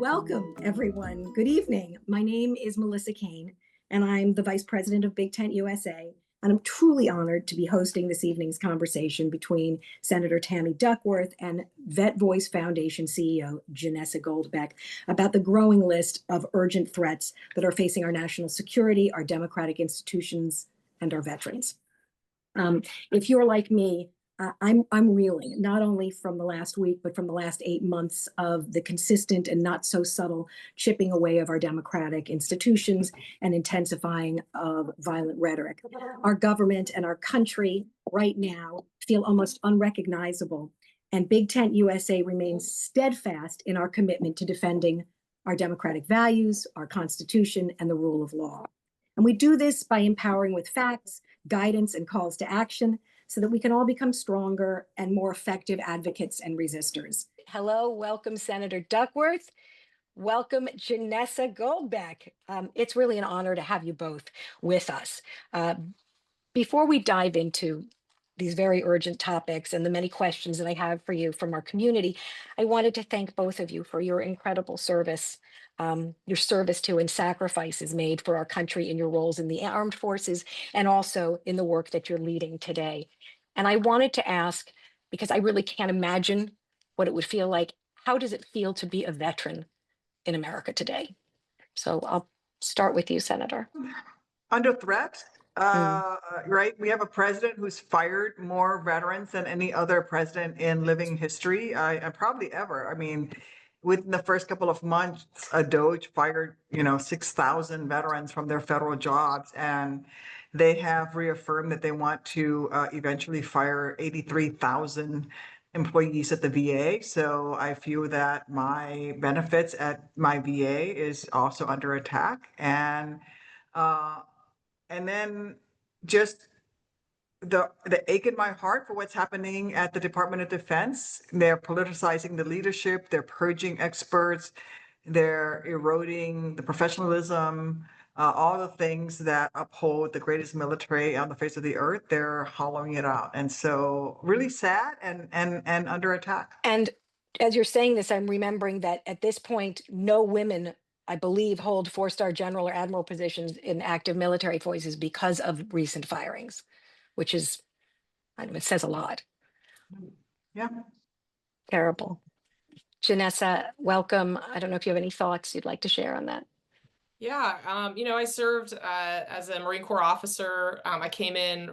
Welcome, everyone. Good evening. My name is Melissa Kane, and I'm the Vice President of BigTentUSA. And I'm truly honored to be hosting this evening's conversation between Senator Tammy Duckworth and Vet Voice Foundation CEO Janessa Goldbeck about the growing list of urgent threats that are facing our national security, our democratic institutions, and our veterans. If you're like me, I'm reeling, not only from the last week, but from the last 8 months of the consistent and not so subtle chipping away of our democratic institutions and intensifying of violent rhetoric. Our government and our country right now feel almost unrecognizable, and BigTentUSA remains steadfast in our commitment to defending our democratic values, our Constitution, and the rule of law. And we do this by empowering with facts, guidance, and calls to action, so that we can all become stronger and more effective advocates and resistors. Hello, welcome Senator Duckworth. Welcome Janessa Goldbeck. It's really an honor to have you both with us. Before we dive into these very urgent topics and the many questions that I have for you from our community, I wanted to thank both of you for your incredible service, your service to and sacrifices made for our country in your roles in the armed forces and also in the work that you're leading today. And I wanted to ask, because I really can't imagine what it would feel like, how does it feel to be a veteran in America today? So I'll start with you, Senator. Under threat, right? We have a president who's fired more veterans than any other president in living history, and probably ever. I mean, within the first couple of months, a Doge fired, 6,000 veterans from their federal jobs, and they have reaffirmed that they want to eventually fire 83,000 employees at the VA. So I feel that my benefits at my VA is also under attack, and then just the ache in my heart for what's happening at the Department of Defense. They're politicizing the leadership, they're purging experts, they're eroding the professionalism, all the things that uphold the greatest military on the face of the earth. They're hollowing it out. And so really sad and under attack. And as you're saying this, I'm remembering that at this point, no women, I believe, hold 4-star general or admiral positions in active military forces because of recent firings, which is, it says a lot. Yeah. Terrible. Janessa, welcome. I don't know if you have any thoughts you'd like to share on that. Yeah, I served as a Marine Corps officer. I came in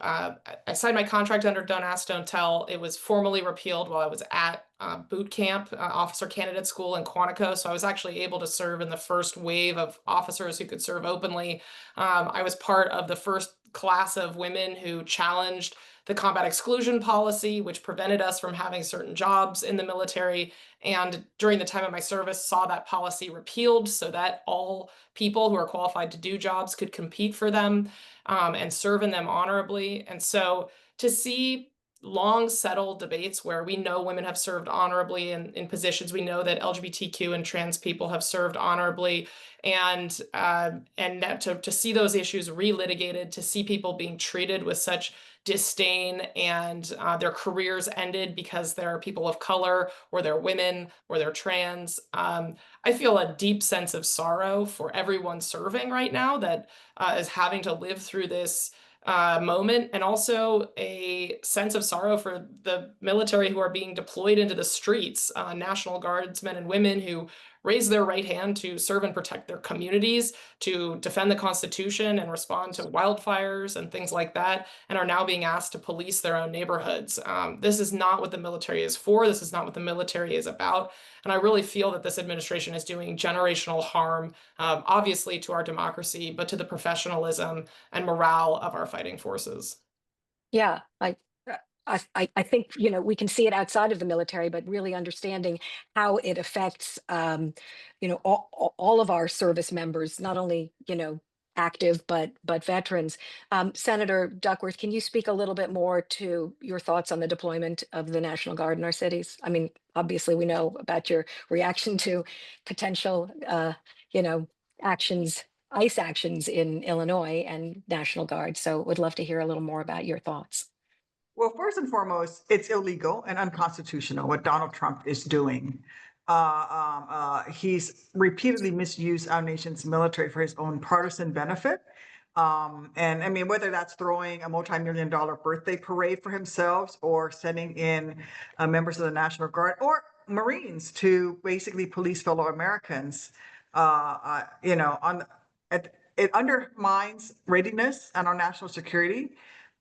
I signed my contract under Don't Ask, Don't Tell. It was formally repealed while I was at boot camp, officer candidate school in Quantico. So I was actually able to serve in the first wave of officers who could serve openly. I was part of the first class of women who challenged the combat exclusion policy, which prevented us from having certain jobs in the military. And during the time of my service, saw that policy repealed so that all people who are qualified to do jobs could compete for them and serve in them honorably. And so to see long settled debates where we know women have served honorably in positions, we know that LGBTQ and trans people have served honorably, and that to see those issues relitigated, to see people being treated with such disdain and their careers ended because they're people of color or they're women or they're trans. I feel a deep sense of sorrow for everyone serving right now that is having to live through this moment, and also a sense of sorrow for the military who are being deployed into the streets, National Guardsmen and women who raise their right hand to serve and protect their communities, to defend the Constitution and respond to wildfires and things like that, and are now being asked to police their own neighborhoods. This is not what the military is for. This is not what the military is about. And I really feel that this administration is doing generational harm, obviously to our democracy, but to the professionalism and morale of our fighting forces. Yeah, I think, we can see it outside of the military, but really understanding how it affects, all of our service members, not only, active, but veterans. Senator Duckworth, can you speak a little bit more to your thoughts on the deployment of the National Guard in our cities? I mean, obviously we know about your reaction to potential, ICE actions in Illinois and National Guard. So would love to hear a little more about your thoughts. Well, first and foremost, it's illegal and unconstitutional what Donald Trump is doing. He's repeatedly misused our nation's military for his own partisan benefit. And I mean, whether that's throwing a multi-million-dollar birthday parade for himself or sending in members of the National Guard or Marines to basically police fellow Americans, it undermines readiness and our national security.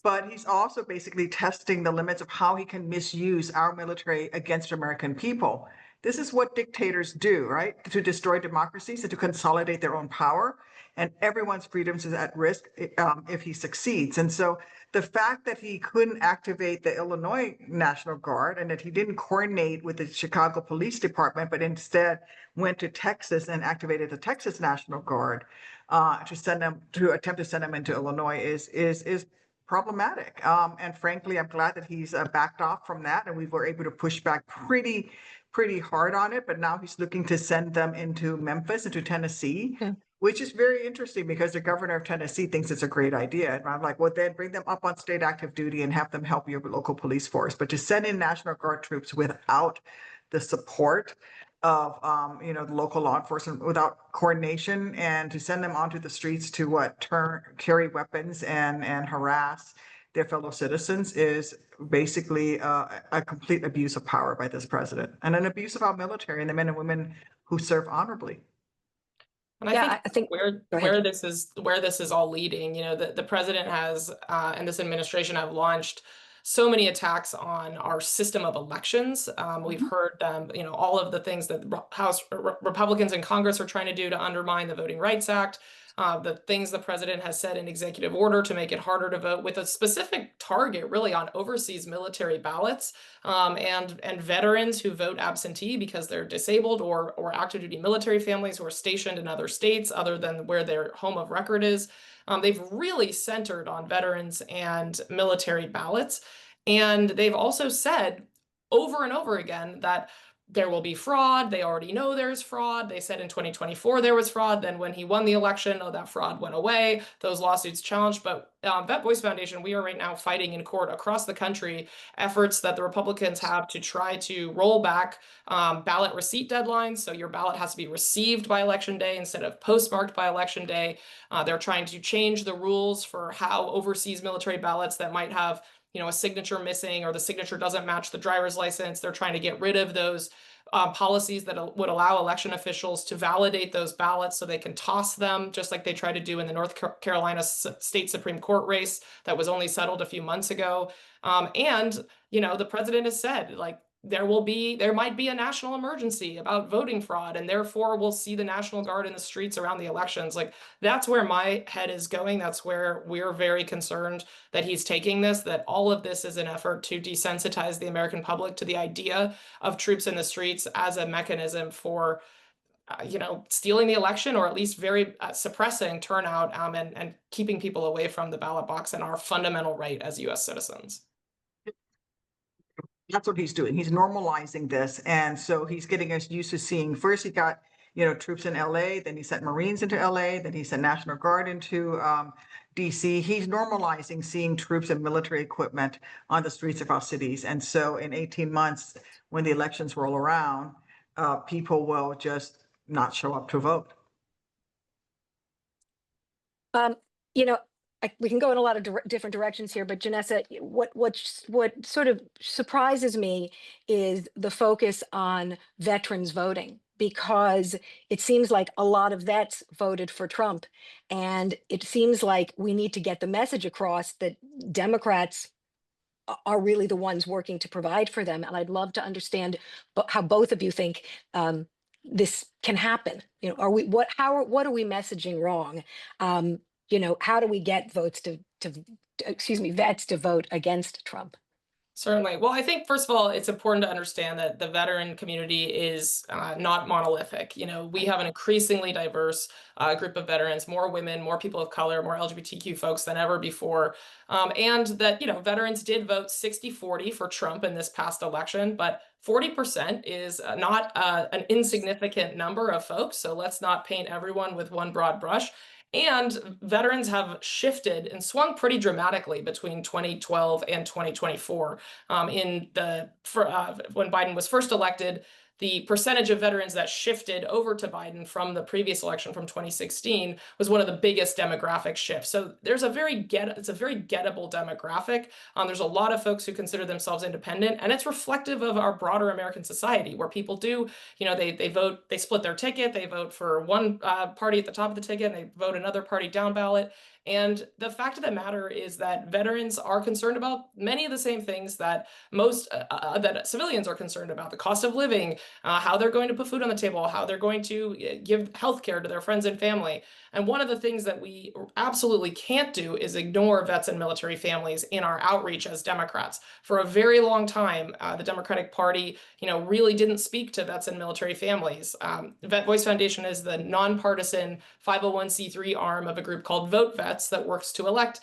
But he's also basically testing the limits of how he can misuse our military against American people. This is what dictators do, right? To destroy democracies and to consolidate their own power. And everyone's freedoms is at risk if he succeeds. And so the fact that he couldn't activate the Illinois National Guard and that he didn't coordinate with the Chicago Police Department, but instead went to Texas and activated the Texas National Guard to attempt to send them into Illinois is problematic. And frankly, I'm glad that he's backed off from that, and we were able to push back pretty hard on it. But now he's looking to send them into Memphis, into Tennessee, which is very interesting because the governor of Tennessee thinks it's a great idea. And I'm like, well, then bring them up on state active duty and have them help your local police force. But to send in National Guard troops without the support of the local law enforcement, without coordination, and to send them onto the streets to carry weapons and harass their fellow citizens is basically a complete abuse of power by this president and an abuse of our military and the men and women who serve honorably. And I think where this is all leading, the president has and this administration have launched so many attacks on our system of elections. We've heard them, all of the things that House Republicans in Congress are trying to do to undermine the Voting Rights Act, the things the president has said in executive order to make it harder to vote, with a specific target really on overseas military ballots and veterans who vote absentee because they're disabled or active duty military families who are stationed in other states other than where their home of record is. They've really centered on veterans and military ballots. And they've also said over and over again that there will be fraud. They already know there's fraud. They said in 2024 there was fraud. Then when he won the election, that fraud went away. Those lawsuits challenged. But Vet Voice Foundation, we are right now fighting in court across the country efforts that the Republicans have to try to roll back ballot receipt deadlines. So your ballot has to be received by Election Day instead of postmarked by Election Day. They're trying to change the rules for how overseas military ballots that might have a signature missing or the signature doesn't match the driver's license. They're trying to get rid of those policies that would allow election officials to validate those ballots so they can toss them, just like they tried to do in the North Carolina State Supreme Court race that was only settled a few months ago. And the president has said, there might be a national emergency about voting fraud, and therefore we'll see the National Guard in the streets around the elections. That's where my head is going. That's where we're very concerned that he's taking this, that all of this is an effort to desensitize the American public to the idea of troops in the streets as a mechanism for stealing the election, or at least very suppressing turnout and keeping people away from the ballot box and our fundamental right as U.S. citizens. That's what he's doing. He's normalizing this. And so he's getting us used to seeing, first he got, troops in LA, then he sent Marines into LA, then he sent National Guard into DC. He's normalizing seeing troops and military equipment on the streets of our cities. And so in 18 months, when the elections roll around, people will just not show up to vote. We can go in a lot of different directions here, but Janessa, what sort of surprises me is the focus on veterans voting, because it seems like a lot of vets voted for Trump, and it seems like we need to get the message across that Democrats are really the ones working to provide for them. And I'd love to understand how both of you think this can happen. What are we messaging wrong? How do we get vets to vote against Trump? Certainly. Well, I think, first of all, it's important to understand that the veteran community is not monolithic. We have an increasingly diverse group of veterans, more women, more people of color, more LGBTQ folks than ever before. And that, veterans did vote 60-40 for Trump in this past election, but 40% is not an insignificant number of folks. So let's not paint everyone with one broad brush. And veterans have shifted and swung pretty dramatically between 2012 and 2024. When Biden was first elected, the percentage of veterans that shifted over to Biden from the previous election from 2016 was one of the biggest demographic shifts. So there's it's a very gettable demographic. There's a lot of folks who consider themselves independent, and it's reflective of our broader American society, where people do, they vote, they split their ticket, they vote for one party at the top of the ticket, and they vote another party down ballot. And the fact of the matter is that veterans are concerned about many of the same things that most that civilians are concerned about: the cost of living, how they're going to put food on the table, how they're going to give health care to their friends and family. And one of the things that we absolutely can't do is ignore vets and military families in our outreach as Democrats. For a very long time, the Democratic Party, really didn't speak to vets and military families. Vet Voice Foundation is the nonpartisan 501c3 arm of a group called Vote Vets that works to elect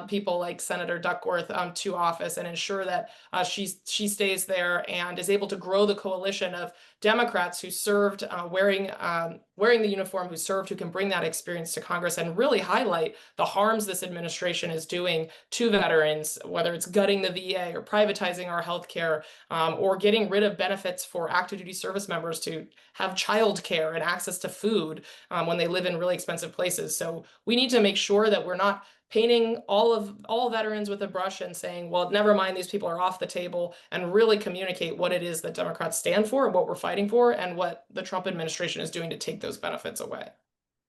people like Senator Duckworth to office and ensure that she stays there and is able to grow the coalition of Democrats who served wearing the uniform, who can bring that experience to Congress and really highlight the harms this administration is doing to veterans, whether it's gutting the VA or privatizing our health care, or getting rid of benefits for active duty service members to have child care and access to food when they live in really expensive places. So we need to make sure that we're not painting all veterans with a brush and saying, well, never mind, these people are off the table, and really communicate what it is that Democrats stand for and what we're fighting for and what the Trump administration is doing to take those benefits away.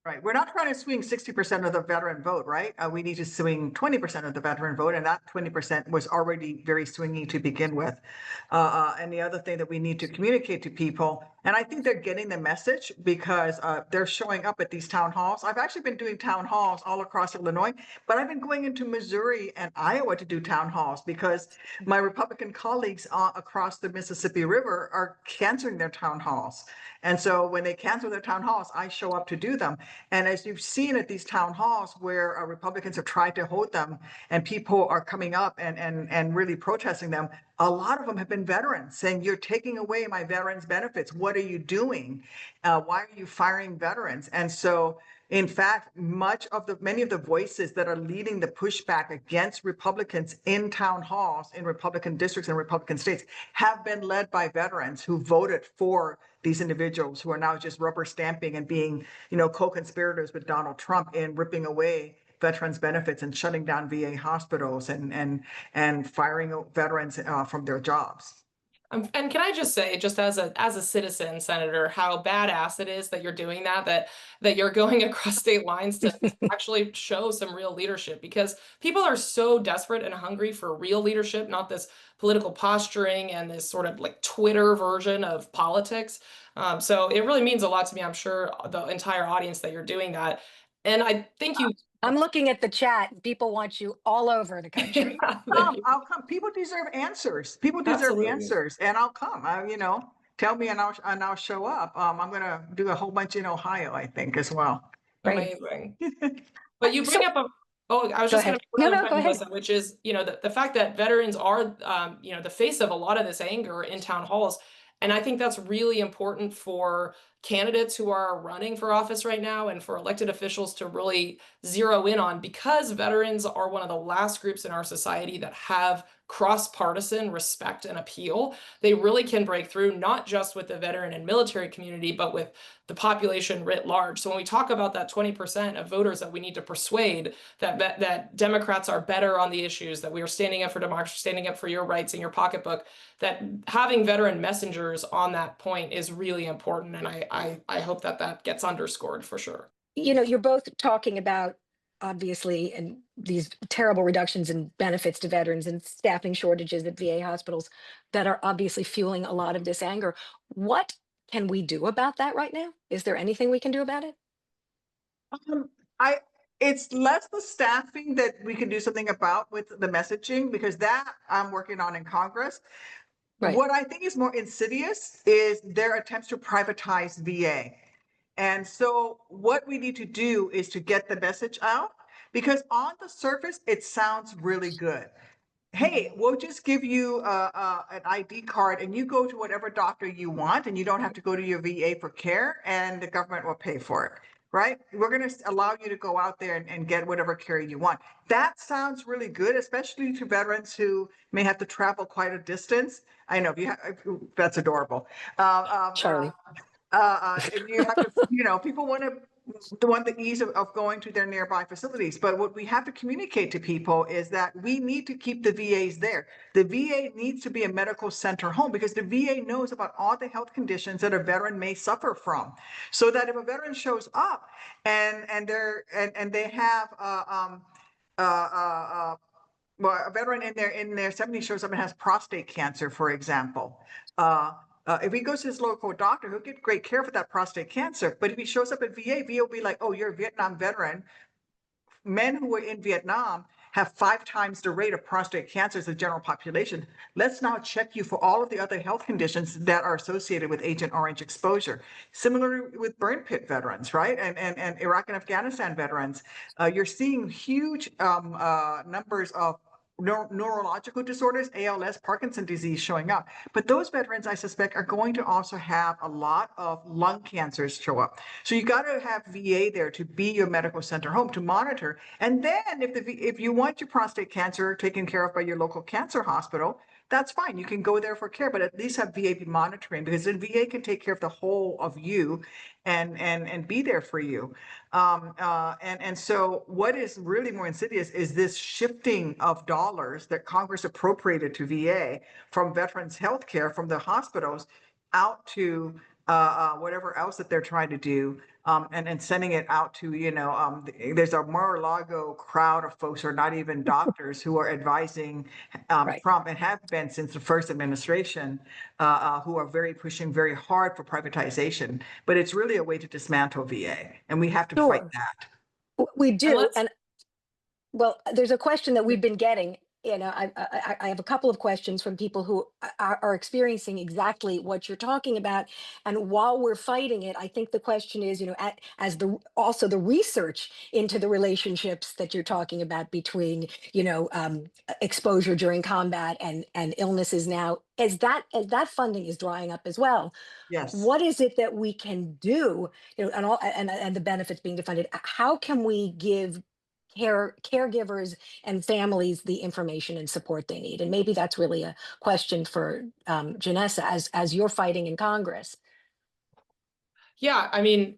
Right. We're not trying to swing 60% of the veteran vote, right? We need to swing 20% of the veteran vote, and that 20% was already very swingy to begin with. And the other thing that we need to communicate to people, and I think they're getting the message because they're showing up at these town halls. I've actually been doing town halls all across Illinois, but I've been going into Missouri and Iowa to do town halls because my Republican colleagues across the Mississippi River are canceling their town halls. And so when they cancel their town halls, I show up to do them. And as you've seen at these town halls where Republicans have tried to hold them and people are coming up and really protesting them, a lot of them have been veterans saying, you're taking away my veterans benefits. What are you doing? Why are you firing veterans? And so, in fact, many of the voices that are leading the pushback against Republicans in town halls, in Republican districts and Republican states, have been led by veterans who voted for these individuals who are now just rubber stamping and being, co-conspirators with Donald Trump in ripping away veterans benefits and shutting down VA hospitals and firing veterans from their jobs. And can I just say, just as a citizen, Senator, how badass it is that you're doing that you're going across state lines to actually show some real leadership, because people are so desperate and hungry for real leadership, not this political posturing and this sort of like Twitter version of politics. So it really means a lot to me. I'm sure the entire audience that you're doing that. And I think I'm looking at the chat. People want you all over the country. I'll come. People deserve answers. People deserve Absolutely. answers, and I'll come. Tell me, and I'll show up. I'm gonna do a whole bunch in Ohio, I think, as well. Amazing. But you bring up I was just going to go ahead. Melissa, which is, the fact that veterans are, the face of a lot of this anger in town halls. And I think that's really important for candidates who are running for office right now and for elected officials to really zero in on, because veterans are one of the last groups in our society that have cross-partisan respect and appeal. They really can break through, not just with the veteran and military community, but with the population writ large. So when we talk about that 20% of voters that we need to persuade that Democrats are better on the issues, that we are standing up for democracy, standing up for your rights in your pocketbook, that having veteran messengers on that point is really important. And I hope that gets underscored for sure. You're both talking about, obviously, and these terrible reductions in benefits to veterans and staffing shortages at VA hospitals that are obviously fueling a lot of this anger. What can we do about that right now? Is there anything we can do about it? It's less the staffing that we can do something about with the messaging, because that I'm working on in Congress. Right. What I think is more insidious is their attempts to privatize VA. And so what we need to do is to get the message out, because on the surface, it sounds really good. Hey, we'll just give you an ID card and you go to whatever doctor you want and you don't have to go to your VA for care and the government will pay for it. right? We're going to allow you to go out there and get whatever care you want. That sounds really good, especially to veterans who may have to travel quite a distance. I know, that's adorable. Charlie. If you have to, people want the ease of going to their nearby facilities. But what we have to communicate to people is that we need to keep the VAs there. The VA needs to be a medical center home because the VA knows about all the health conditions that a veteran may suffer from. So that if a veteran shows up and they have well, a veteran in their 70s shows up and has prostate cancer, for example. If he goes to his local doctor, he'll get great care for that prostate cancer. But if he shows up at VA, VA will be like, "Oh, you're a Vietnam veteran." Men who were in Vietnam have 5 times the rate of prostate cancer as the general population. Let's now check you for all of the other health conditions that are associated with Agent Orange exposure. Similarly with burn pit veterans, right? And Iraq and Afghanistan veterans, you're seeing huge numbers of neurological disorders, ALS, Parkinson's disease showing up. But those veterans, I suspect, are going to also have a lot of lung cancers show up. So you got to have VA there to be your medical center home to monitor. And then if you want your prostate cancer taken care of by your local cancer hospital, that's fine. You can go there for care, but at least have VA be monitoring, because then VA can take care of the whole of you and be there for you. And so what is really more insidious is this shifting of dollars that Congress appropriated to VA from veterans health care, from the hospitals out to whatever else that they're trying to do, and sending it out to, there's a Mar-a-Lago crowd of folks who are not even doctors who are advising Right. Trump, and have been since the first administration, who are pushing very hard for privatization. But it's really a way to dismantle VA, and we have to fight Sure. that. We do. let's- And well, there's a question that we've been getting. I have a couple of questions from people who are experiencing exactly what you're talking about. And while we're fighting it, I think the question is, also the research into the relationships that you're talking about between, exposure during combat and illnesses now, as that funding is drying up as well. Yes. What is it that we can do, and the benefits being defunded? How can we give caregivers and families the information and support they need? And maybe that's really a question for Janessa, as you're fighting in Congress. Yeah, I mean,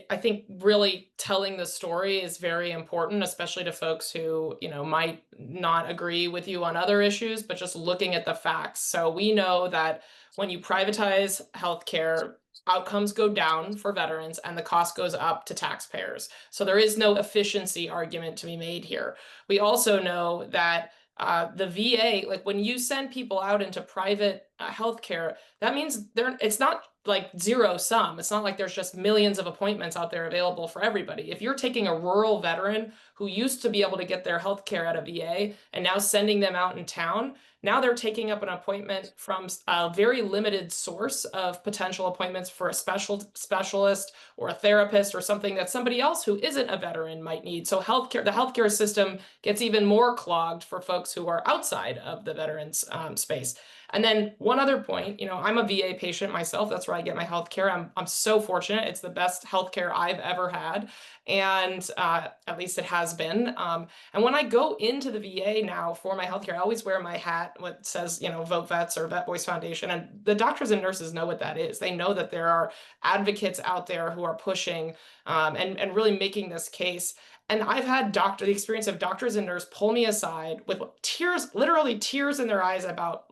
I think really telling the story is very important, especially to folks who, might not agree with you on other issues, but just looking at the facts. So we know that when you privatize healthcare, outcomes go down for veterans and the cost goes up to taxpayers. So there is no efficiency argument to be made here. We also know that the VA, like when you send people out into private healthcare, that means it's not like zero sum. It's not like there's just millions of appointments out there available for everybody. If you're taking a rural veteran who used to be able to get their healthcare at a VA and now sending them out in town, now they're taking up an appointment from a very limited source of potential appointments for a specialist or a therapist or something that somebody else who isn't a veteran might need. So the healthcare system gets even more clogged for folks who are outside of the veterans space. And then one other point, I'm a VA patient myself. That's where I get my healthcare. I'm so fortunate. It's the best healthcare I've ever had. And at least it has been. And when I go into the VA now for my healthcare, I always wear my hat, what says, Vote Vets or Vet Voice Foundation. And the doctors and nurses know what that is. They know that there are advocates out there who are pushing and really making this case. And I've had the experience of doctors and nurses pull me aside with tears, literally tears in their eyes,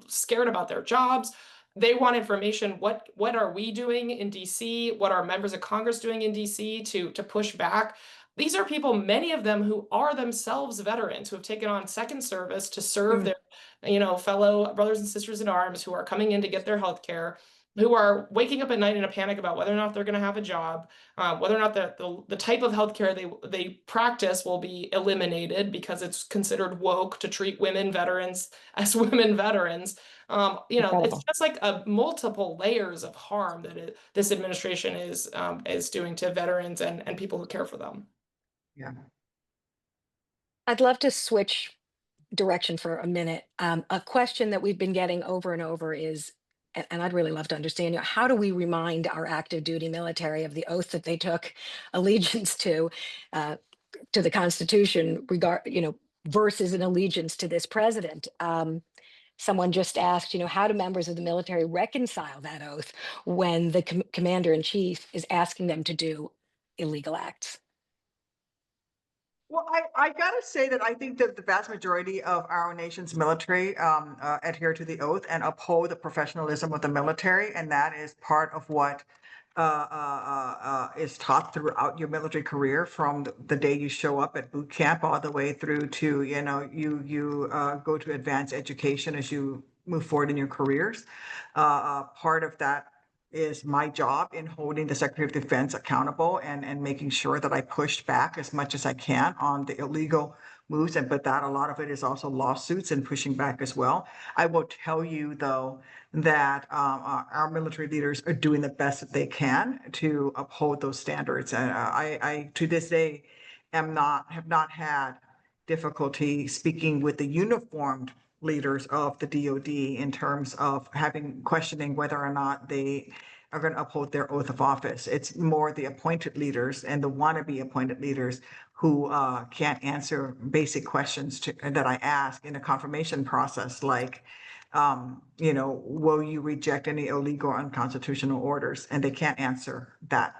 scared about their jobs. They want information. What are we doing in DC? What are members of Congress doing in DC to push back? These are people, many of them who are themselves veterans, who have taken on second service to serve their, fellow brothers and sisters in arms, who are coming in to get their health care, who are waking up at night in a panic about whether or not they're going to have a job, whether or not the type of healthcare they practice will be eliminated because it's considered woke to treat women veterans as women veterans. It's just like multiple layers of harm that this administration is doing to veterans and people who care for them. Yeah. I'd love to switch direction for a minute. A question that we've been getting over and over is, and I'd really love to understand, how do we remind our active duty military of the oath that they took allegiance to the Constitution, versus an allegiance to this president? Someone just asked, how do members of the military reconcile that oath when the commander in chief is asking them to do illegal acts? Well, I gotta say that I think that the vast majority of our nation's military adhere to the oath and uphold the professionalism of the military, and that is part of what is taught throughout your military career, from the day you show up at boot camp all the way through to you go to advanced education as you move forward in your careers. Part of that is my job in holding the Secretary of Defense accountable and making sure that I pushed back as much as I can on the illegal moves. But that a lot of it is also lawsuits and pushing back as well. I will tell you, though, that our military leaders are doing the best that they can to uphold those standards. And I to this day have not had difficulty speaking with the uniformed leaders of the DoD in terms of questioning whether or not they are going to uphold their oath of office. It's more the appointed leaders and the wannabe appointed leaders who can't answer basic questions that I ask in a confirmation process, like, will you reject any illegal or unconstitutional orders? And they can't answer that.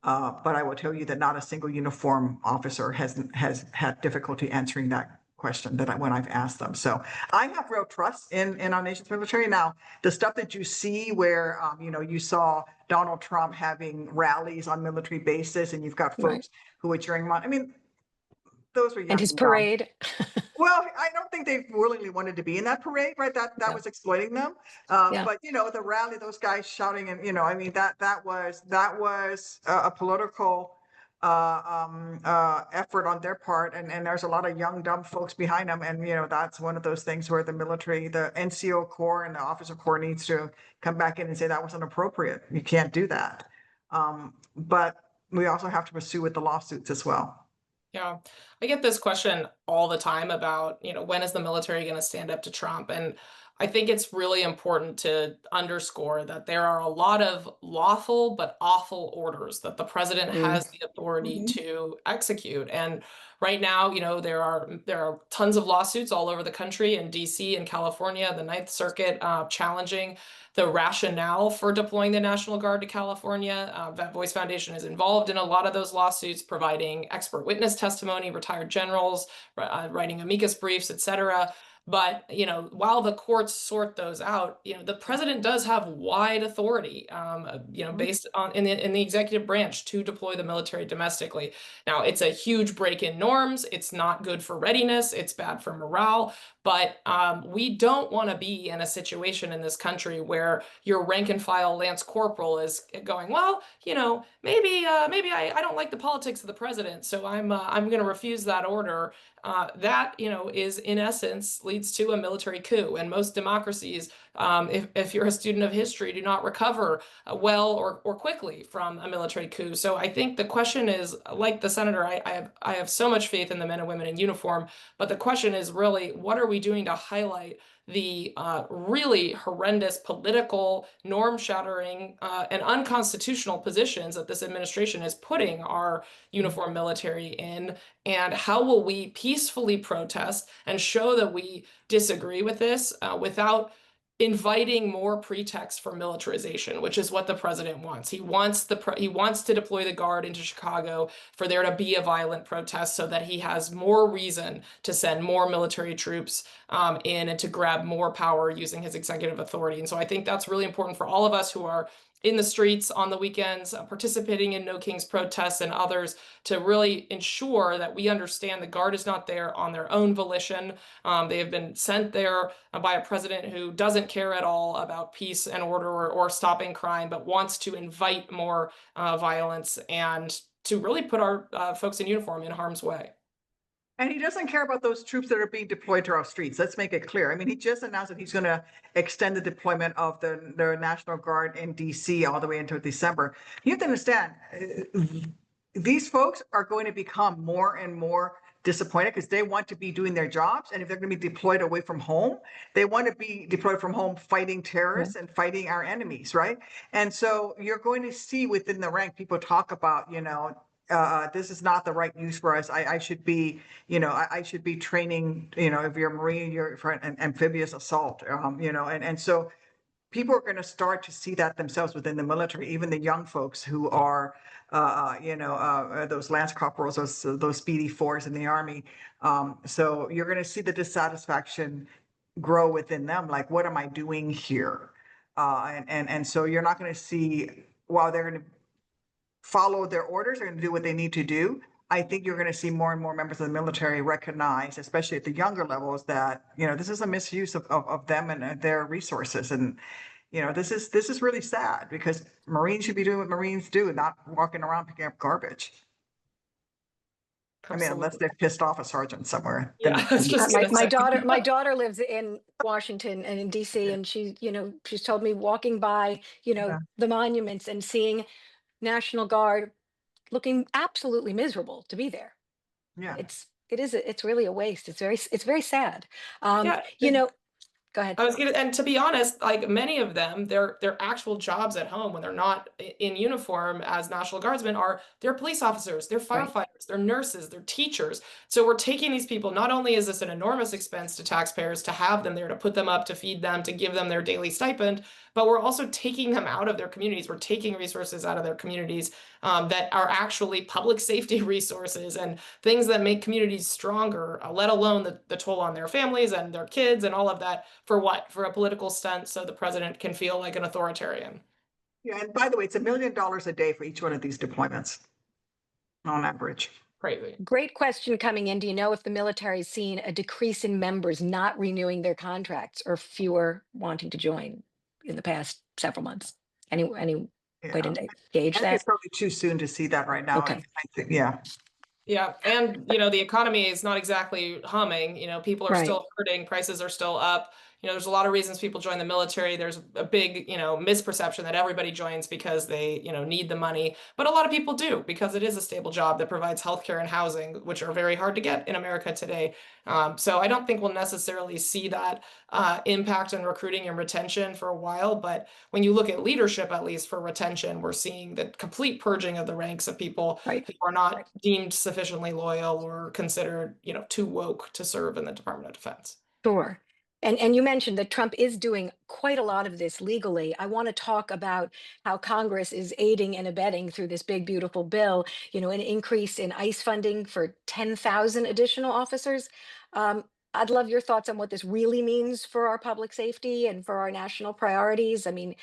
But I will tell you that not a single uniform officer has had difficulty answering that question when I've asked them. So I have real trust in our nation's military. Now, the stuff that you see where, you saw Donald Trump having rallies on military bases, and you've got folks who are cheering him on. I mean, those were young And his parade. Well, I don't think they willingly wanted to be in that parade, right? That was exploiting them. But the rally, those guys shouting, and I mean that was a political effort on their part, and there's a lot of young dumb folks behind them, and that's one of those things where the military, the NCO Corps and the Officer Corps needs to come back in and say that wasn't appropriate. You can't do that. But we also have to pursue with the lawsuits as well. Yeah, I get this question all the time about, when is the military going to stand up to Trump? And I think it's really important to underscore that there are a lot of lawful but awful orders that the president has the authority to execute. And right now, there are tons of lawsuits all over the country, in DC and California, the Ninth Circuit, challenging the rationale for deploying the National Guard to California. That Voice Foundation is involved in a lot of those lawsuits, providing expert witness testimony, retired generals, writing amicus briefs, etc. But, while the courts sort those out, the president does have wide authority, based on in the executive branch to deploy the military domestically. Now, it's a huge break in norms. It's not good for readiness. It's bad for morale. But we don't want to be in a situation in this country where your rank and file Lance Corporal is going, well, maybe I don't like the politics of the president, so I'm going to refuse that order. That is in essence leads to a military coup, and most democracies, if you're a student of history, do not recover well or quickly from a military coup. So I think the question is, like the senator, I have so much faith in the men and women in uniform, but the question is really, what are we doing to highlight the really horrendous political, norm-shattering, and unconstitutional positions that this administration is putting our uniformed military in? And how will we peacefully protest and show that we disagree with this without inviting more pretext for militarization, which is what the president wants. He wants to deploy the Guard into Chicago for there to be a violent protest, so that he has more reason to send more military troops in and to grab more power using his executive authority. And so I think that's really important for all of us who are in the streets on the weekends, participating in No Kings protests and others, to really ensure that we understand the Guard is not there on their own volition. They have been sent there by a president who doesn't care at all about peace and order or stopping crime, but wants to invite more violence and to really put our folks in uniform in harm's way. And he doesn't care about those troops that are being deployed to our streets. Let's make it clear. I mean, he just announced that he's going to extend the deployment of the National Guard in DC all the way until December. You have to understand, these folks are going to become more and more disappointed because they want to be doing their jobs. And if they're going to be deployed away from home, they want to be deployed from home fighting terrorists and fighting our enemies, right? And so you're going to see within the rank people talk about, this is not the right use for us. I should be, I should be training, if you're a Marine, you're for an amphibious assault, and so people are going to start to see that themselves within the military, even the young folks who are, those lance corporals, those speedy fours in the Army. So you're going to see the dissatisfaction grow within them. Like, what am I doing here? And so you're not going to see, while they're going to follow their orders, they're going to do what they need to do. I think you're going to see more and more members of the military recognize, especially at the younger levels, that, this is a misuse of them and their resources. And, this is really sad, because Marines should be doing what Marines do and not walking around picking up garbage. I mean, unless they've pissed off a sergeant somewhere. Yeah, I was just gonna my say. my daughter lives in Washington and in DC, and she, she's told me walking by, Yeah. the monuments and seeing National Guard looking absolutely miserable to be there. Yeah. It's really a waste. It's very sad. Yeah. Go ahead. And to be honest, like many of them, their actual jobs at home when they're not in uniform as National Guardsmen they're police officers, they're firefighters, they're nurses, they're teachers. So we're taking these people, not only is this an enormous expense to taxpayers to have them there, to put them up, to feed them, to give them their daily stipend, but we're also taking them out of their communities. We're taking resources out of their communities that are actually public safety resources and things that make communities stronger, let alone the toll on their families and their kids and all of that. For what? For a political stunt so the president can feel like an authoritarian. Yeah, and by the way, it's $1 million a day for each one of these deployments on average. Crazy. Great question coming in. Do you know if the military's seen a decrease in members not renewing their contracts or fewer wanting to join in the past several months? Any way to gauge I think that? it's probably too soon to see that right now. Okay. I think, yeah. Yeah, and the economy is not exactly humming. People are still hurting, prices are still up. There's a lot of reasons people join the military. There's a big, misperception that everybody joins because they, need the money. But a lot of people do, because it is a stable job that provides healthcare and housing, which are very hard to get in America today. So I don't think we'll necessarily see that impact on recruiting and retention for a while. But when you look at leadership, at least for retention, we're seeing the complete purging of the ranks of people who are not deemed sufficiently loyal or considered, too woke to serve in the Department of Defense. Sure. And you mentioned that Trump is doing quite a lot of this legally. I want to talk about how Congress is aiding and abetting through this big, beautiful bill, an increase in ICE funding for 10,000 additional officers. I'd love your thoughts on what this really means for our public safety and for our national priorities. I mean,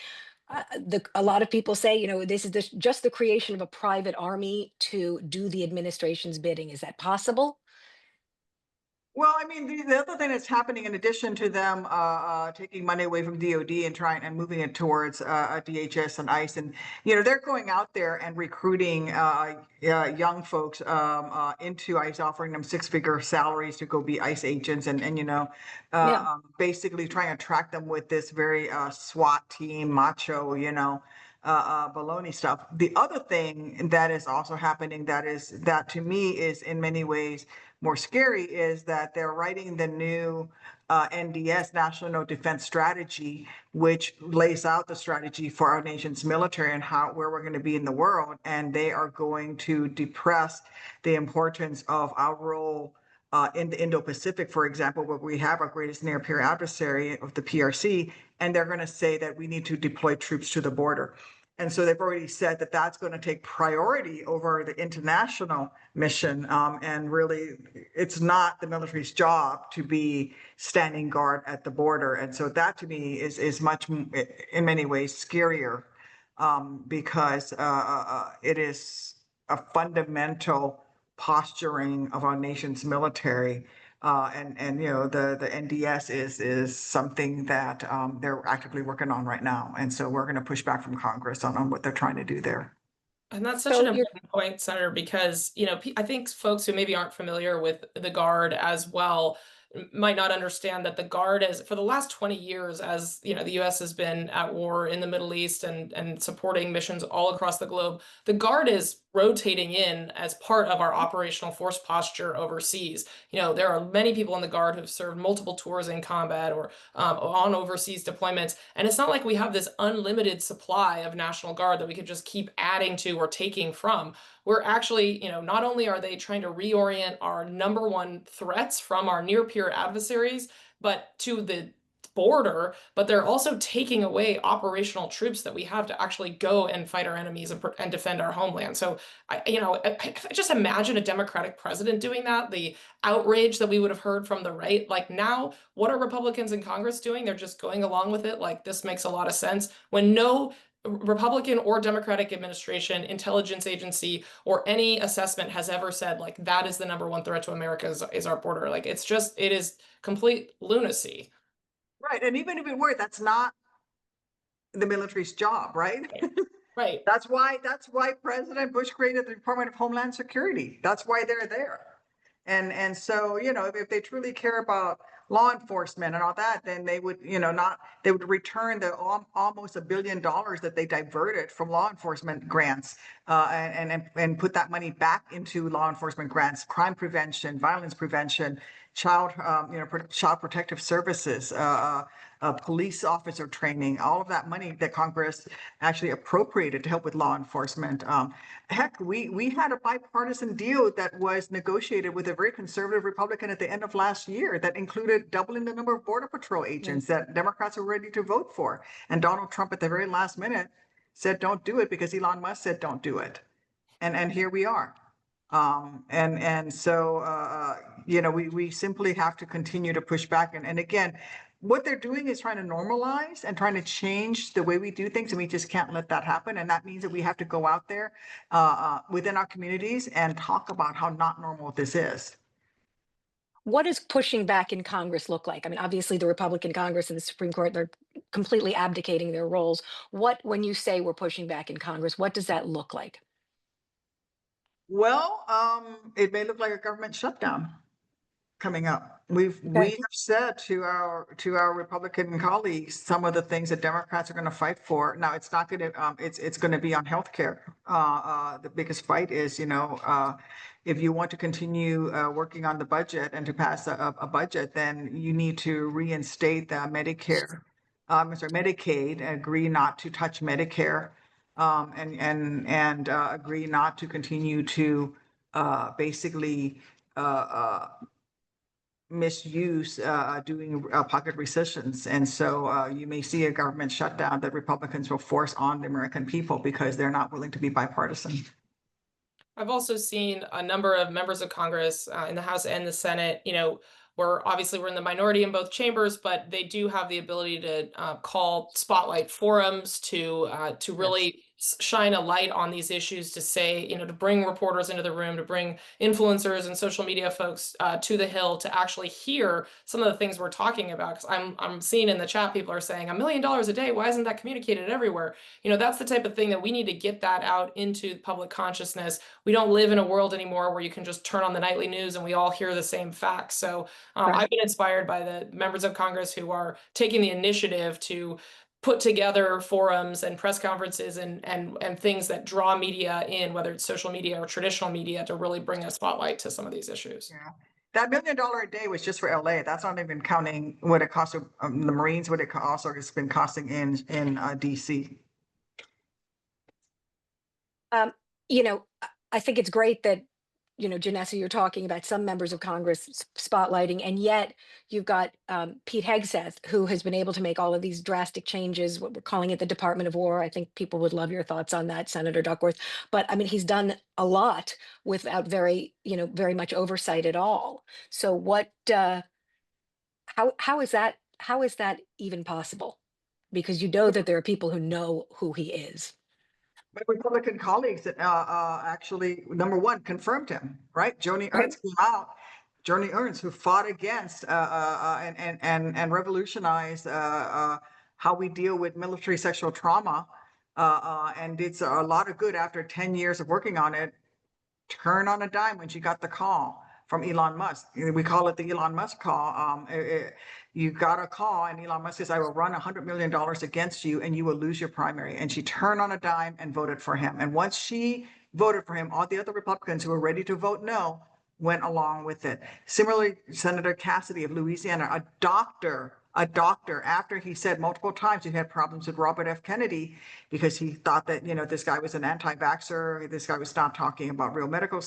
a lot of people say, this is just the creation of a private army to do the administration's bidding. Is that possible? Well, I mean, the other thing that's happening, in addition to them taking money away from DOD and trying and moving it towards DHS and ICE, and they're going out there and recruiting young folks into ICE, offering them six-figure salaries to go be ICE agents, and basically trying to attract them with this very SWAT team macho, baloney stuff. The other thing that is also happening that to me is in many ways more scary is that they're writing the new NDS, National Defense Strategy, which lays out the strategy for our nation's military and where we're going to be in the world. And they are going to depress the importance of our role in the Indo-Pacific, for example, where we have our greatest near-peer adversary of the PRC, and they're going to say that we need to deploy troops to the border. And so they've already said that that's going to take priority over the international mission. And really, it's not the military's job to be standing guard at the border. And so that to me is much, in many ways, scarier because it is a fundamental posturing of our nation's military. And the NDS is something that they're actively working on right now. And so we're going to push back from Congress on what they're trying to do there. And that's such an important point, Senator, because, I think folks who maybe aren't familiar with the Guard as well might not understand that the Guard is, for the last 20 years, as the U.S. has been at war in the Middle East and supporting missions all across the globe, the Guard is rotating in as part of our operational force posture overseas. You know, there are many people in the Guard who've served multiple tours in combat or on overseas deployments. And it's not like we have this unlimited supply of National Guard that we could just keep adding to or taking from. We're actually, you know, not only are they trying to reorient our number one threats from our near peer adversaries, but to the border, but they're also taking away operational troops that we have to actually go and fight our enemies and defend our homeland. So I just imagine a Democratic president doing that, the outrage that we would have heard from the right. Like, now, what are Republicans in Congress doing? They're just going along with it. Like, this makes a lot of sense when no Republican or Democratic administration, intelligence agency, or any assessment has ever said, like, that is the number one threat to America is our border. Like, it is complete lunacy. Right. And even if it were, that's not the military's job, right? Right. That's why President Bush created the Department of Homeland Security. That's why they're there. And so, you know, if they truly care about law enforcement and all that, then they would, you know, they would return the almost $1 billion that they diverted from law enforcement grants, and put that money back into law enforcement grants, crime prevention, violence prevention, child protective services, police officer training, all of that money that Congress actually appropriated to help with law enforcement. Heck, we had a bipartisan deal that was negotiated with a very conservative Republican at the end of last year that included doubling the number of Border Patrol agents that Democrats were ready to vote for. And Donald Trump at the very last minute said, don't do it, because Elon Musk said, don't do it. And here we are. So we simply have to continue to push back. And again, what they're doing is trying to normalize and trying to change the way we do things, and we just can't let that happen. And that means that we have to go out there within our communities and talk about how not normal this is. What does pushing back in Congress look like? I mean, obviously, the Republican Congress and the Supreme Court, they're completely abdicating their roles. When you say we're pushing back in Congress, what does that look like? Well, it may look like a government shutdown coming up. We have said to our Republican colleagues some of the things that Democrats are going to fight for. Now, it's not going to it's going to be on healthcare. The biggest fight is, if you want to continue working on the budget and to pass a budget, then you need to reinstate the Medicaid, agree not to touch Medicare, and agree not to continue to basically misuse doing pocket recessions. And so you may see a government shutdown that Republicans will force on the American people because they're not willing to be bipartisan. I've also seen a number of members of Congress in the House and the Senate, we're in the minority in both chambers, but they do have the ability to call spotlight forums to really shine a light on these issues, to say, to bring reporters into the room, to bring influencers and social media folks to the Hill to actually hear some of the things we're talking about. Because I'm seeing in the chat, people are saying $1 million a day. Why isn't that communicated everywhere? That's the type of thing that we need to get that out into public consciousness. We don't live in a world anymore where you can just turn on the nightly news and we all hear the same facts. So I've been inspired by the members of Congress who are taking the initiative to put together forums and press conferences and things that draw media in, whether it's social media or traditional media, to really bring a spotlight to some of these issues. Yeah. That $1 million a day was just for LA. That's not even counting what it costs the Marines, what it also has been costing in DC. I think it's great that, Janessa, you're talking about some members of Congress spotlighting, and yet you've got Pete Hegseth, who has been able to make all of these drastic changes, what we're calling it the Department of War. I think people would love your thoughts on that, Senator Duckworth. But I mean, he's done a lot without very much oversight at all. So how is that even possible? Because that there are people who know who he is. My Republican colleagues that actually, number one, confirmed him, right? Joni Ernst came out. Joni Ernst, who fought against and revolutionized how we deal with military sexual trauma, and did a lot of good after 10 years of working on it, turned on a dime when she got the call from Elon Musk. We call it the Elon Musk call. You got a call and Elon Musk says, I will run $100 million against you and you will lose your primary. And she turned on a dime and voted for him. And once she voted for him. All the other Republicans who were ready to vote no went along with it. Similarly, Senator Cassidy of Louisiana, a doctor, after he said multiple times he had problems with Robert F. Kennedy because he thought that, this guy was an anti-vaxxer, this guy was not talking about real medical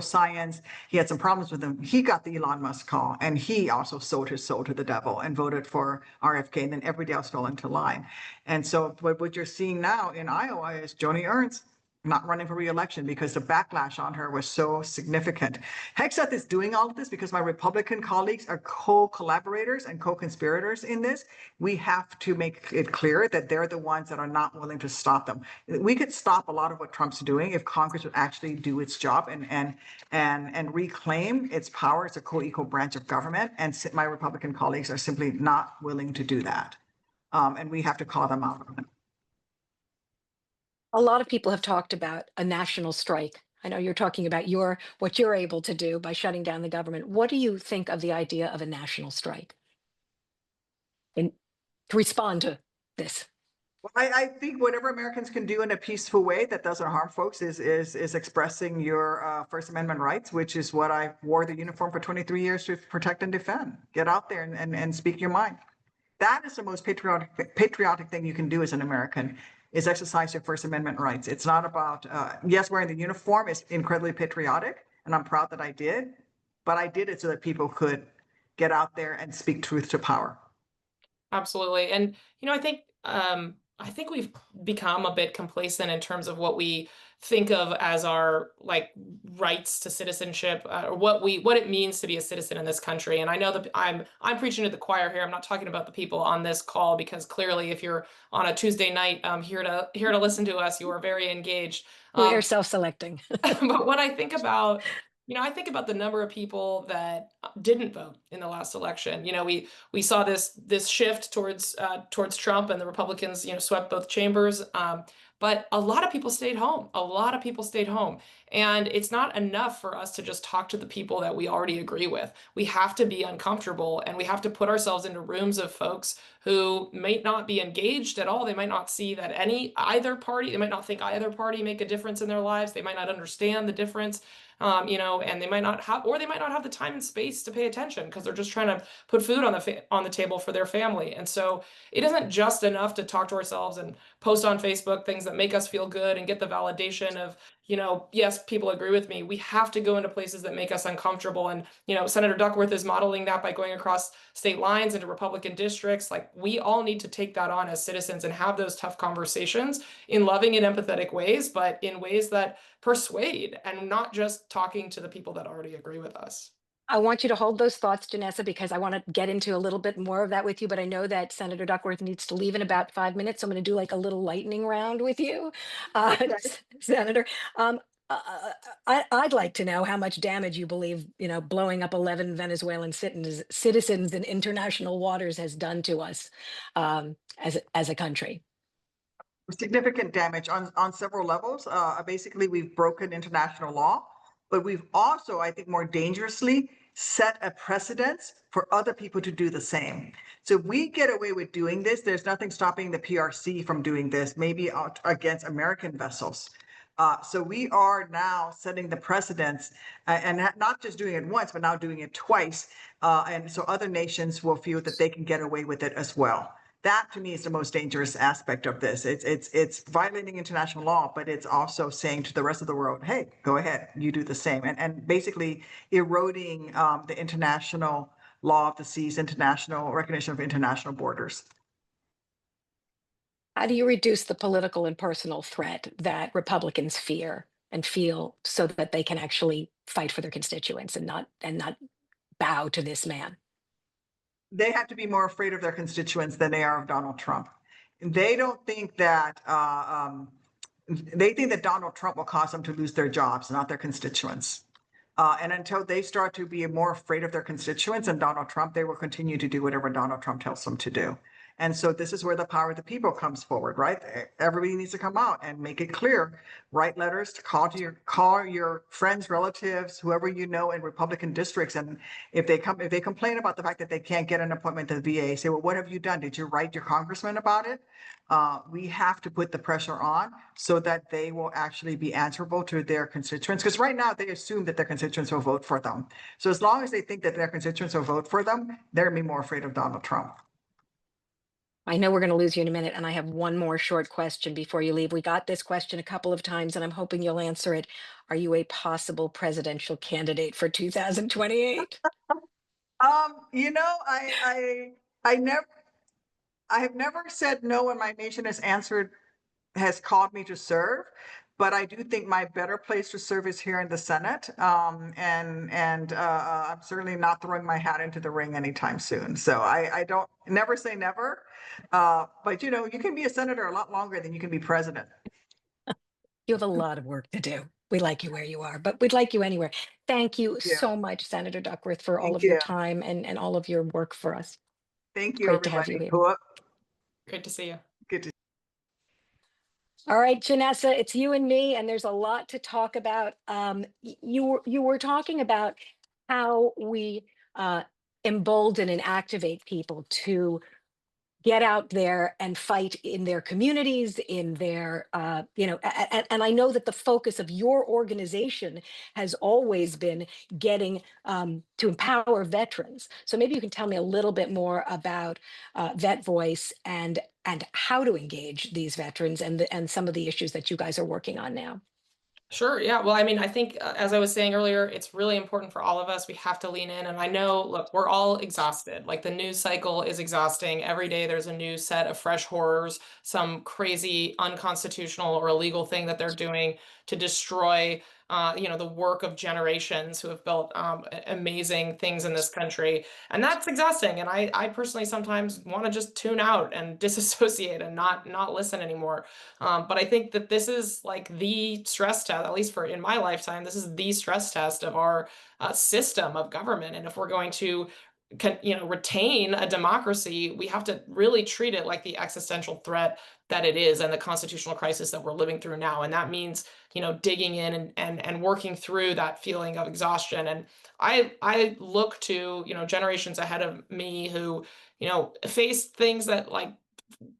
science. He had some problems with him. He got the Elon Musk call, and he also sold his soul to the devil and voted for RFK, and then everybody else fell into line. And so what you're seeing now in Iowa is Joni Ernst not running for re-election because the backlash on her was so significant. Hegseth is doing all of this because my Republican colleagues are co-collaborators and co-conspirators in this. We have to make it clear that they're the ones that are not willing to stop them. We could stop a lot of what Trump's doing if Congress would actually do its job and reclaim its power as a co-equal branch of government. And my Republican colleagues are simply not willing to do that. And we have to call them out on it. A lot of people have talked about a national strike. I know you're talking about what you're able to do by shutting down the government. What do you think of the idea of a national strike to respond to this? Well, I think whatever Americans can do in a peaceful way that doesn't harm folks is expressing your First Amendment rights, which is what I wore the uniform for 23 years to protect and defend. Get out there and speak your mind. That is the most patriotic thing you can do as an American, is exercise your First Amendment rights. It's not about, yes, wearing the uniform is incredibly patriotic, and I'm proud that I did, but I did it so that people could get out there and speak truth to power. Absolutely. And, I think we've become a bit complacent in terms of what we think of as our rights to citizenship, or what it means to be a citizen in this country. And I know that I'm preaching to the choir here. I'm not talking about the people on this call, because clearly, if you're on a Tuesday night here to listen to us, you are very engaged. We are self-selecting. But when I think about I think about the number of people that didn't vote in the last election. We saw this shift towards Trump, and the Republicans, swept both chambers. But a lot of people stayed home. And it's not enough for us to just talk to the people that we already agree with. We have to be uncomfortable, and we have to put ourselves into rooms of folks who may not be engaged at all. They might not see that either party, they might not think either party make a difference in their lives. They might not understand the difference. And they might not have the time and space to pay attention because they're just trying to put food on the table for their family. And so it isn't just enough to talk to ourselves and post on Facebook things that make us feel good and get the validation of, yes, people agree with me. We have to go into places that make us uncomfortable. And, Senator Duckworth is modeling that by going across state lines into Republican districts. We all need to take that on as citizens and have those tough conversations in loving and empathetic ways, but in ways that persuade, and not just talking to the people that already agree with us. I want you to hold those thoughts, Janessa, because I want to get into a little bit more of that with you. But I know that Senator Duckworth needs to leave in about 5 minutes. So I'm going to do a little lightning round with you, Senator. I'd like to know how much damage you believe, blowing up 11 Venezuelan citizens in international waters has done to us as a country. Significant damage on several levels. Basically, we've broken international law, but we've also, I think, more dangerously set a precedence for other people to do the same. So if we get away with doing this, there's nothing stopping the PRC from doing this, maybe against American vessels. So we are now setting the precedence, and not just doing it once, but now doing it twice. And so other nations will feel that they can get away with it as well. That, to me, is the most dangerous aspect of this. It's violating international law, but it's also saying to the rest of the world, hey, go ahead, you do the same. And basically eroding the international law of the seas, international recognition of international borders. How do you reduce the political and personal threat that Republicans fear and feel so that they can actually fight for their constituents and not bow to this man? They have to be more afraid of their constituents than they are of Donald Trump. They don't think that they think that Donald Trump will cause them to lose their jobs, not their constituents. And until they start to be more afraid of their constituents and Donald Trump, they will continue to do whatever Donald Trump tells them to do. And so this is where the power of the people comes forward, right? Everybody needs to come out and make it clear, write letters to call your friends, relatives, whoever you know in Republican districts. And if they complain about the fact that they can't get an appointment to the VA, say, well, what have you done? Did you write your congressman about it? We have to put the pressure on so that they will actually be answerable to their constituents. Because right now they assume that their constituents will vote for them. So as long as they think that their constituents will vote for them, they're gonna be more afraid of Donald Trump. I know we're going to lose you in a minute, and I have one more short question before you leave. We got this question a couple of times, and I'm hoping you'll answer it. Are you a possible presidential candidate for 2028? You know, I have never said no when my nation has called me to serve, but I do think my better place to serve is here in the Senate. And I'm certainly not throwing my hat into the ring anytime soon. So I don't never say never. But you know, you can be a senator a lot longer than you can be president. You have a lot of work to do. We like you where you are, but we'd like you anywhere. Thank you Yeah. so much, Senator Duckworth, for all Thank of your you. time and all of your work for us. Thank you, Great to have you everybody. here. Cool. Great to see you. Good to All right, Janessa, it's you and me, and there's a lot to talk about. You were talking about how we embolden and activate people to get out there and fight in their communities, in their, and I know that the focus of your organization has always been getting to empower veterans. So maybe you can tell me a little bit more about Vet Voice and how to engage these veterans and some of the issues that you guys are working on now. Sure. Yeah. Well, I mean, I think, as I was saying earlier, it's really important for all of us. We have to lean in. And I know, look, we're all exhausted. Like the news cycle is exhausting. Every day there's a new set of fresh horrors, some crazy unconstitutional or illegal thing that they're doing to destroy, the work of generations who have built amazing things in this country. And that's exhausting. And I personally sometimes want to just tune out and disassociate and not listen anymore. But I think that this is like the stress test, at least for in my lifetime, this is the stress test of our system of government. And if we're going to retain a democracy, we have to really treat it like the existential threat that it is and the constitutional crisis that we're living through now. And that means, digging in and working through that feeling of exhaustion. And I look to, generations ahead of me who, faced things that like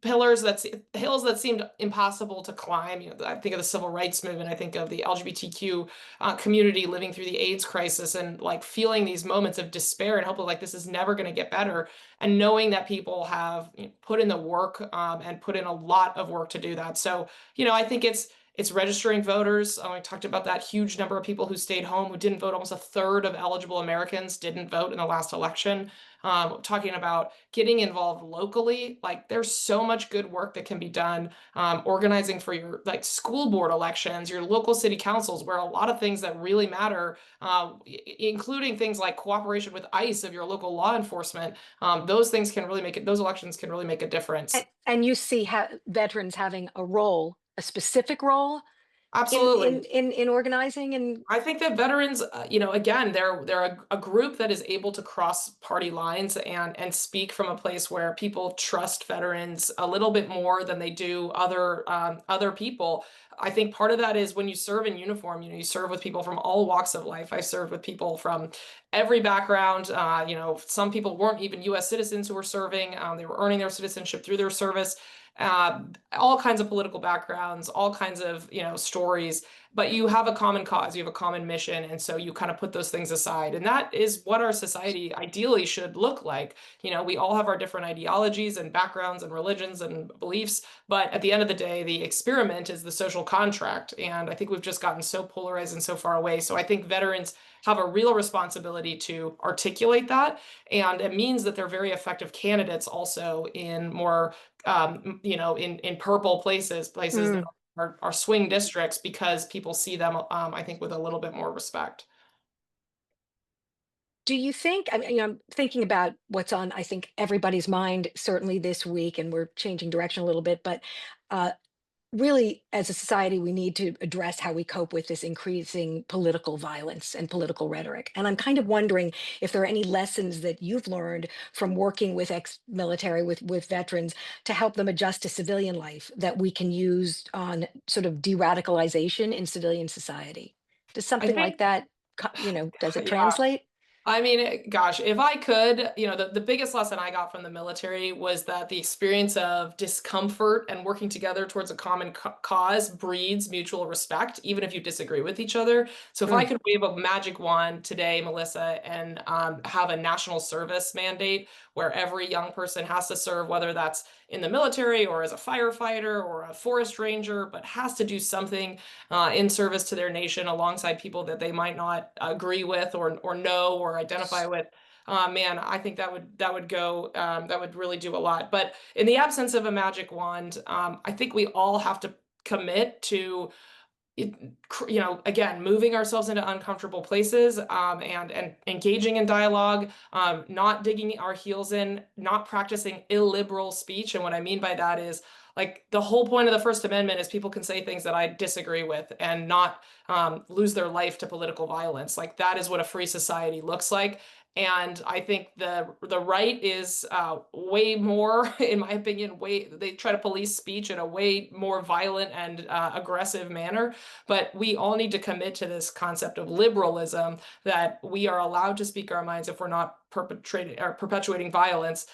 hills that seemed impossible to climb. I think of the civil rights movement. I think of the LGBTQ community living through the AIDS crisis and like feeling these moments of despair and hope of like this is never going to get better. And knowing that people have put in the work and put in a lot of work to do that. So, I think it's registering voters. I talked about that huge number of people who stayed home, who didn't vote. Almost a third of eligible Americans didn't vote in the last election. Talking about getting involved locally. Like there's so much good work that can be done. Organizing for your like school board elections, your local city councils, where a lot of things that really matter, including things like cooperation with ICE of your local law enforcement. Those things can really make it. Those elections can really make a difference. And you see veterans having a role, a specific role Absolutely. in organizing and I think that veterans, again, they're a group that is able to cross party lines and speak from a place where people trust veterans a little bit more than they do other people. I think part of that is when you serve in uniform, you serve with people from all walks of life. I served with people from every background. Some people weren't even U.S. citizens who were serving. They were earning their citizenship through their service. All kinds of political backgrounds, all kinds of stories, but you have a common cause, you have a common mission, and so you kind of put those things aside, and that is what our society ideally should look like. We all have our different ideologies and backgrounds and religions and beliefs, but at the end of the day, the experiment is the social contract, and I think we've just gotten so polarized and so far away. So I think veterans have a real responsibility to articulate that, and it means that they're very effective candidates also in more in purple places that are swing districts because people see them, I think, with a little bit more respect. do you think, I mean, I'm thinking about what's on, I think, everybody's mind, certainly this week, and we're changing direction a little bit, but really, as a society, we need to address how we cope with this increasing political violence and political rhetoric. And I'm kind of wondering if there are any lessons that you've learned from working with ex-military, with veterans, to help them adjust to civilian life that we can use on sort of de-radicalization in civilian society. Does I something like think, that, does it yeah. translate? I mean, gosh, if I could, the biggest lesson I got from the military was that the experience of discomfort and working together towards a common cause breeds mutual respect, even if you disagree with each other. So if I Mm. could wave a magic wand today, Melissa, and have a national service mandate where every young person has to serve, whether that's in the military or as a firefighter or a forest ranger, but has to do something in service to their nation alongside people that they might not agree with or know or identify with. Man, I think that would really do a lot. But in the absence of a magic wand, I think we all have to commit to again, moving ourselves into uncomfortable places, and engaging in dialogue, not digging our heels in, not practicing illiberal speech. And what I mean by that is, like, the whole point of the First Amendment is people can say things that I disagree with and not lose their life to political violence. Like, that is what a free society looks like. And I think the right is way more, in my opinion, they try to police speech in a way more violent and aggressive manner. But we all need to commit to this concept of liberalism, that we are allowed to speak our minds if we're not perpetuating violence,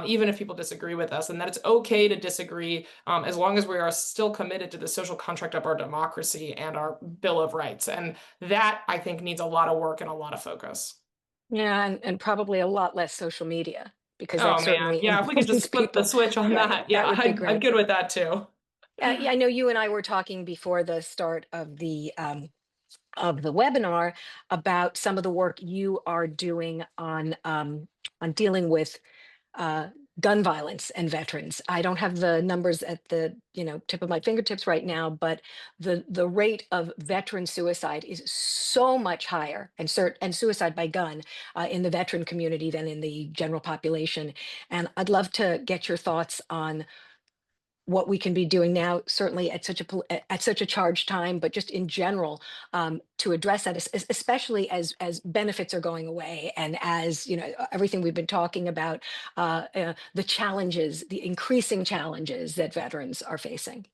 even if people disagree with us, and that it's okay to disagree, as long as we are still committed to the social contract of our democracy and our Bill of Rights. And that, I think, needs a lot of work and a lot of focus. Yeah, and probably a lot less social media, because that Oh man, certainly yeah, if we could just emboldens flip the people. switch on Yeah, that, that yeah, would be I'm great. good with that too. Yeah, I know you and I were talking before the start of the webinar about some of the work you are doing on dealing with uh, gun violence and veterans. I don't have the numbers at the tip of my fingertips right now, but the rate of veteran suicide is so much higher, and suicide by gun in the veteran community than in the general population. And I'd love to get your thoughts on what we can be doing now, certainly at such a charged time, but just in general, to address that, especially as benefits are going away, and as everything we've been talking about, the increasing challenges that veterans are facing.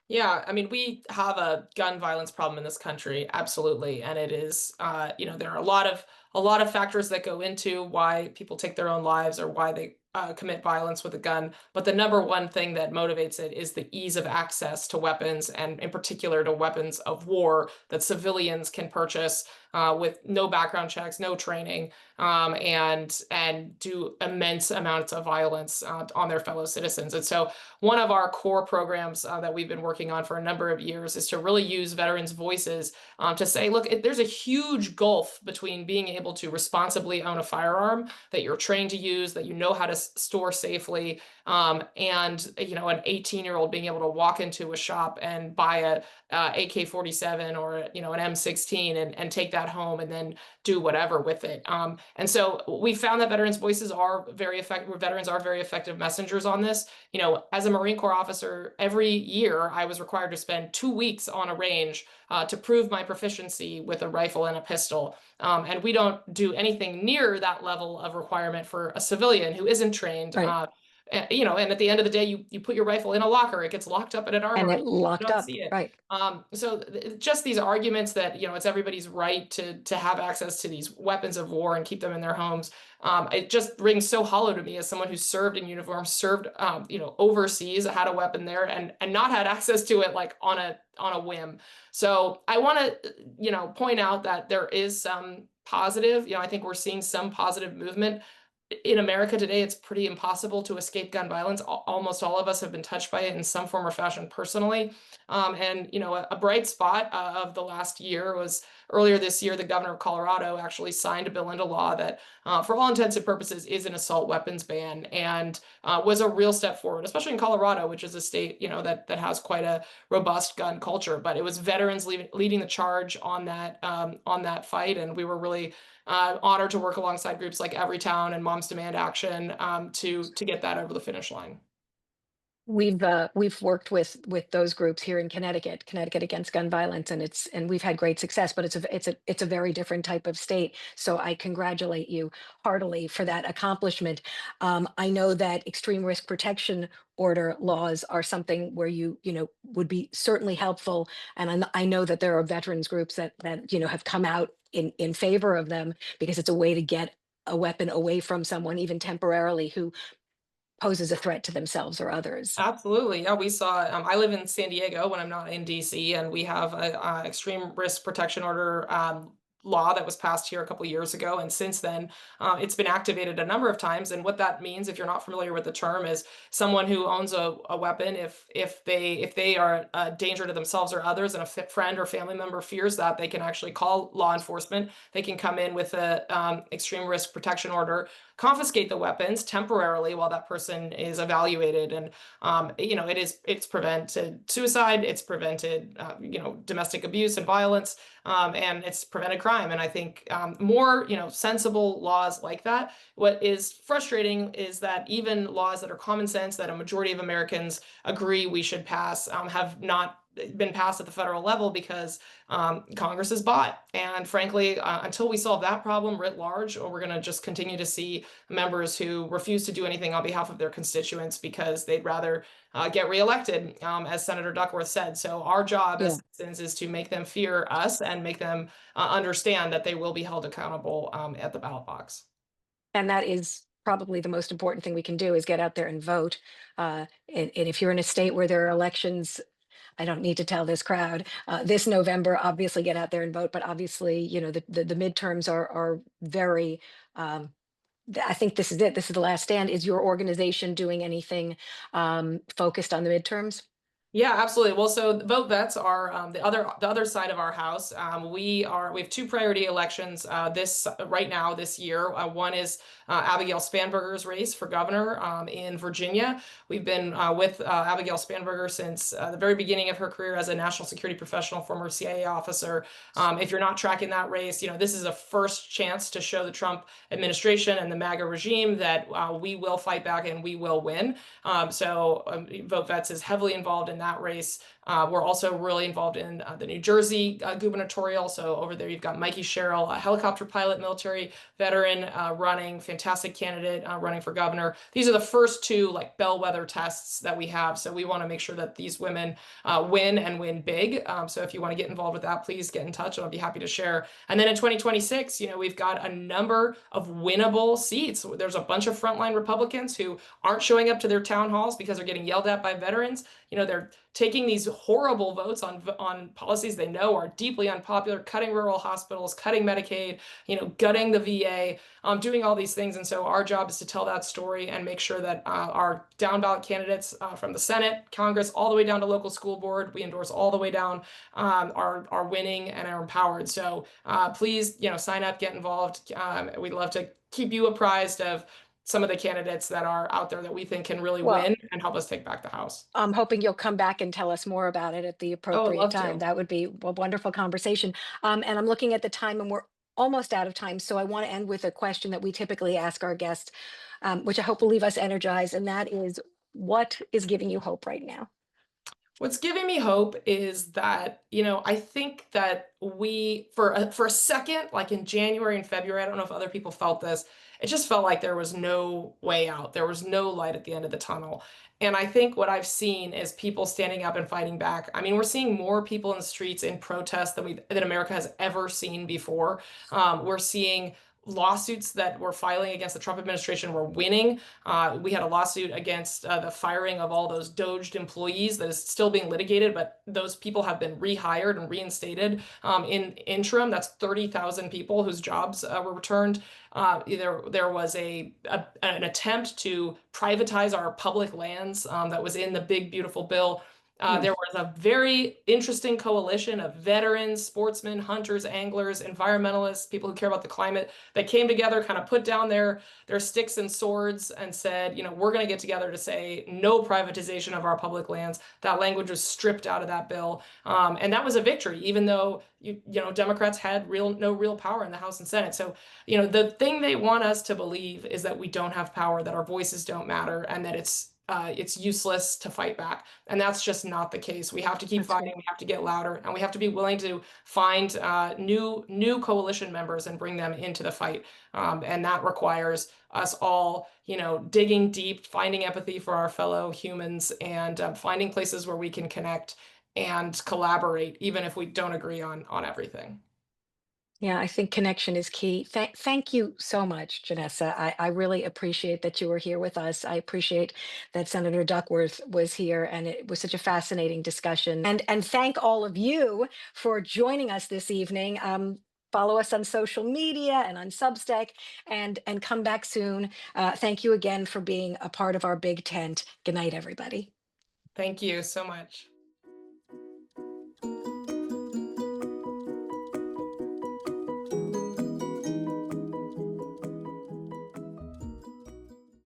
Yeah, I mean, we have a gun violence problem in this country, absolutely, and it is, there are a lot of factors that go into why people take their own lives or why they commit violence with a gun. But the number one thing that motivates it is the ease of access to weapons, and in particular to weapons of war that civilians can purchase with no background checks, no training, and do immense amounts of violence on their fellow citizens. And so one of our core programs that we've been working on for a number of years is to really use veterans' voices to say, look, there's a huge gulf between being able to responsibly own a firearm that you're trained to use, that you know how to store safely, and an 18-year-old being able to walk into a shop and buy a AK-47 or an M16 and take that home and then do whatever with it. And so we found that veterans' voices are very effective. Veterans are very effective messengers on this. As a Marine Corps officer, every year I was required to spend 2 weeks on a range to prove my proficiency with a rifle and a pistol. And we don't do anything near that level of requirement for a civilian who isn't trained. Right. And at the end of the day, you put your rifle in a locker, it gets locked up in an And armory, it you locked don't up. see it. Right. So just these arguments that, it's everybody's right to have access to these weapons of war and keep them in their homes. It just rings so hollow to me as someone who's served in uniform, served, overseas, had a weapon there, and not had access to it like on a whim. So I want to, point out that there is some positive, I think we're seeing some positive movement. In America today, it's pretty impossible to escape gun violence. Almost all of us have been touched by it in some form or fashion personally. And a bright spot of the last year was earlier this year, the governor of Colorado actually signed a bill into law that, for all intents and purposes, is an assault weapons ban, and was a real step forward, especially in Colorado, which is a state that has quite a robust gun culture. But it was veterans leading the charge on that fight, and we were really honored to work alongside groups like Everytown and Moms Demand Action to get that over the finish line. We've worked with those groups here in Connecticut Against Gun Violence, and we've had great success. But it's a very different type of state. So I congratulate you heartily for that accomplishment. I know that extreme risk protection order laws are something where you would be certainly helpful, and I know that there are veterans groups that have come out in favor of them because it's a way to get a weapon away from someone, even temporarily, who poses a threat to themselves or others. Absolutely. Yeah, we saw, I live in San Diego when I'm not in DC, and we have a extreme risk protection order law that was passed here a couple years ago. And since then, it's been activated a number of times. And what that means, if you're not familiar with the term, is someone who owns a weapon, if they are a danger to themselves or others, and a friend or family member fears that, they can actually call law enforcement. They can come in with a extreme risk protection order, confiscate the weapons temporarily while that person is evaluated. And it's prevented suicide, it's prevented domestic abuse and violence, and it's prevented crime. And I think more sensible laws like that. What is frustrating is that even laws that are common sense, that a majority of Americans agree we should pass, have not been passed at the federal level because Congress is bought. And frankly, until we solve that problem writ large, we're going to just continue to see members who refuse to do anything on behalf of their constituents because they'd rather get reelected, as Senator Duckworth said. So our job Yeah. as citizens is to make them fear us and make them understand that they will be held accountable at the ballot box. And that is probably the most important thing we can do, is get out there and vote. And if you're in a state where there are elections, I don't need to tell this crowd, this November, obviously get out there and vote. But obviously, the midterms are very, I think this is it. This is the last stand. Is your organization doing anything focused on the midterms? Yeah, absolutely. Well, so the Vote Vets are the other side of our house. We have two priority elections right now this year. One is Abigail Spanberger's race for governor in Virginia. We've been with Abigail Spanberger since the very beginning of her career as a national security professional, former CIA officer. If you're not tracking that race, this is a first chance to show the Trump administration and the MAGA regime that we will fight back and we will win. Vote Vets is heavily involved in that race. We're also really involved in the New Jersey gubernatorial. So over there, you've got Mikey Sherrill, a helicopter pilot, military veteran, running, fantastic candidate, running for governor. These are the first two bellwether tests that we have. So we want to make sure that these women win and win big. So if you want to get involved with that, please get in touch and I'll be happy to share. And then in 2026, we've got a number of winnable seats. There's a bunch of frontline Republicans who aren't showing up to their town halls because they're getting yelled at by veterans. They're taking these horrible votes on policies they know are deeply unpopular, cutting rural hospitals, cutting Medicaid, gutting the VA, doing all these things. And so our job is to tell that story and make sure that our down ballot candidates from the Senate, Congress, all the way down to local school board, we endorse all the way down, are winning and are empowered. So please, sign up, get involved. We'd love to keep you apprised of some of the candidates that are out there that we think can really win and help us take back the House. I'm hoping you'll come back and tell us more about it at the appropriate love time. to. That would be a wonderful conversation. And I'm looking at the time and we're almost out of time. So I want to end with a question that we typically ask our guests, which I hope will leave us energized. And that is, what is giving you hope right now? What's giving me hope is that, I think that we, for a second, like in January and February, I don't know if other people felt this, it just felt like there was no way out. There was no light at the end of the tunnel. And I think what I've seen is people standing up and fighting back. I mean, we're seeing more people in the streets in protest than America has ever seen before. We're seeing lawsuits that we're filing against the Trump administration were winning. We had a lawsuit against the firing of all those Doged employees that is still being litigated, but those people have been rehired and reinstated in interim. That's 30,000 people whose jobs were returned. There was an attempt to privatize our public lands that was in the big, beautiful bill. There was a very interesting coalition of veterans, sportsmen, hunters, anglers, environmentalists, people who care about the climate that came together, kind of put down their sticks and swords and said, we're going to get together to say no privatization of our public lands. That language was stripped out of that bill. And that was a victory, even though Democrats had no real power in the House and Senate. So, the thing they want us to believe is that we don't have power, that our voices don't matter, and that it's it's useless to fight back. And that's just not the case. We have to keep That's fighting. right. We have to get louder, and we have to be willing to find new coalition members and bring them into the fight. And that requires us all, digging deep, finding empathy for our fellow humans, and finding places where we can connect and collaborate, even if we don't agree on everything. Yeah, I think connection is key. Thank you so much, Janessa. I really appreciate that you were here with us. I appreciate that Senator Duckworth was here, and it was such a fascinating discussion. And thank all of you for joining us this evening. Follow us on social media and on Substack, and come back soon. Thank you again for being a part of our Big Tent. Good night, everybody. Thank you so much.